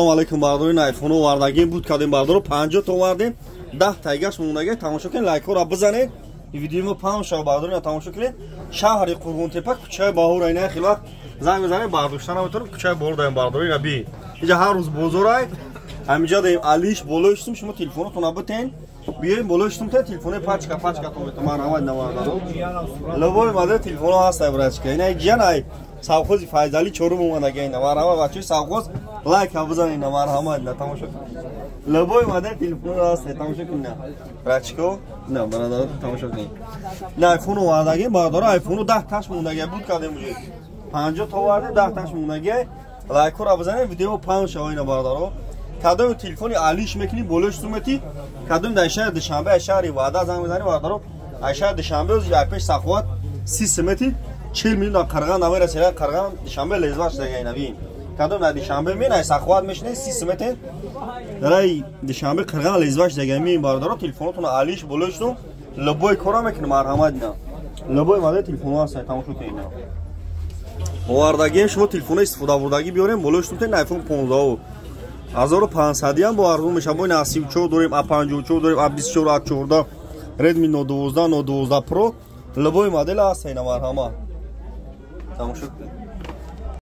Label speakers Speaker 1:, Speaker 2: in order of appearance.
Speaker 1: Assalomu alaykum bardorин iPhone вардагӣ буд кардем бардоро 50 то вардем 10 тайгаш мондагӣ тамошо кунед лайкҳоро бизанед видеомо паҳн шав бардорин тамошо кунед шаҳри Қурғунтепа кӯчаи Баҳур айна хеле вақт занг бизанед бардоштан наметавонем кӯчаи Баҳур даем бардорин аби инҷа ҳар рӯз бозор ай ҳаминҷа даем алиш боло иштум шумо телефонатон абитен биёем боло иштум те телефоне пачка то бетон ман ҳамаи навардаро лобой маде телефоно ҳастай братчика ина ҷанай Savxoz Fayzali Çorum olmadığı ina var ama bak şu savxoz like abuzan ina var ama ina tamam Laboy maden telefonu rastı tamam şu ina Praçko ne bana da tamam şu ina iPhone vardı bağdara iPhone 10 taş mondağı bud kadem buje 50 to vardı 10 taş mondağı like abuzan video pan şo ina bağdara kadem telefonu aliş mekini boloş sumeti kadem da şehir dışanbe şehri vada zam bizani bağdara aşağı dışanbe öz yapış savxoz sistemeti 40 میلیون قرغان نمیره سر قرغان دیشنبه لزواش دیگه نبین کدوم نه دیشنبه مینای سخوات میشنه سیستمت رای دیشنبه قرغان لزواش دیگه مین باردارو تلفنتون عالیش بلوشتو لبوی کارا میکنه مرحمت نه لبوی ماده تلفن واسه تماشا کنین واردگی شما تلفن استفاده بردگی بیاریم بلوشتون تا آیفون 15 1500 هم با ارزون میشه با 94 داریم A54 داریم A24 A14 Redmi Note 12 Note 12 Pro لبوی مدل هست اینا مرحمت Tamam şu